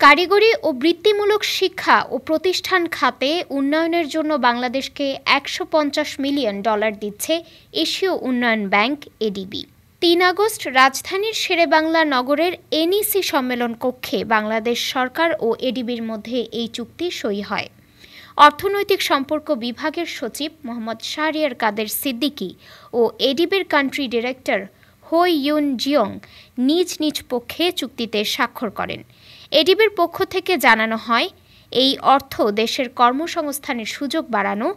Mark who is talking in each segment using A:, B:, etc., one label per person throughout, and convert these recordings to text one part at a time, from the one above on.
A: কারিগরি ও বৃত্তিমূলক শিক্ষা ও প্রতিষ্ঠান খাতে উন্নয়নের জন্য বাংলাদেশকে $150 মিলিয়ন দিচ্ছে এশীয় উন্নয়ন ব্যাংক এডিবি। ৩ আগস্ট রাজধানীর শেরেবাংলা নগরের এনইসি সম্মেলন কক্ষে বাংলাদেশ সরকার ও এডিবির মধ্যে এই চুক্তি সই হয়। অর্থনৈতিক সম্পর্ক বিভাগের সচিব মোহাম্মদ শাহরিয়ার কাদের সিদ্দিকী ও এডিবির কান্ট্রি ডিরেক্টর হো ইউন জিওং নিজ নিজ পক্ষে চুক্তিতে স্বাক্ষর করেন। এডিবির পক্ষ থেকে জানানো হয়, এই অর্থ দেশের কর্মসংস্থানের সুযোগ বাড়ানো,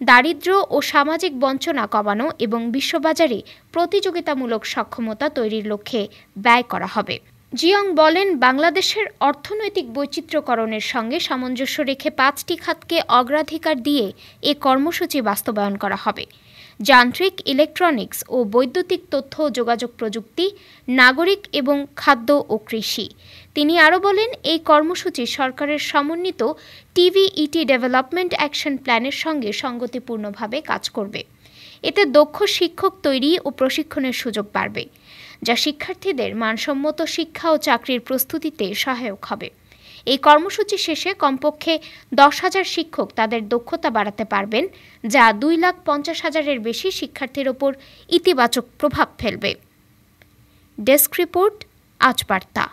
A: দারিদ্র্য ও সামাজিক বঞ্চনা কমানো এবং বিশ্ববাজারে প্রতিযোগিতামূলক সক্ষমতা তৈরির লক্ষ্যে ব্যয় করা হবে। জিওং বলেন, বাংলাদেশের অর্থনৈতিক বৈচিত্র্যকরণের সঙ্গে সামঞ্জস্য রেখে 5টি খাতকে অগ্রাধিকার দিয়ে এ কর্মসূচি বাস্তবায়ন করা হবে। যান্ত্রিক, ইলেকট্রনিক্স ও বৈদ্যুতিক তথ্য ও যোগাযোগ প্রযুক্তি, নাগরিক এবং খাদ্য ও কৃষি। তিনি আরও বলেন, এই কর্মসূচি সরকারের সমন্বিত টিভিইটি ডেভেলপমেন্ট অ্যাকশন প্ল্যানের সঙ্গে সঙ্গতিপূর্ণভাবে কাজ করবে। এতে দক্ষ শিক্ষক তৈরি ও প্রশিক্ষণের সুযোগ বাড়বে, যা শিক্ষার্থীদের মানসম্মত শিক্ষা ও চাকরির প্রস্তুতিতে সহায়ক হবে। এই কর্মসূচি শেষে কমপক্ষে 10,000 শিক্ষক তাদের দক্ষতা বাড়াতে পারবেন, যা 2,50,000-এর বেশি শিক্ষার্থীর ওপর ইতিবাচক প্রভাব ফেলবে। ডেস্ক রিপোর্ট, আজ বার্তা।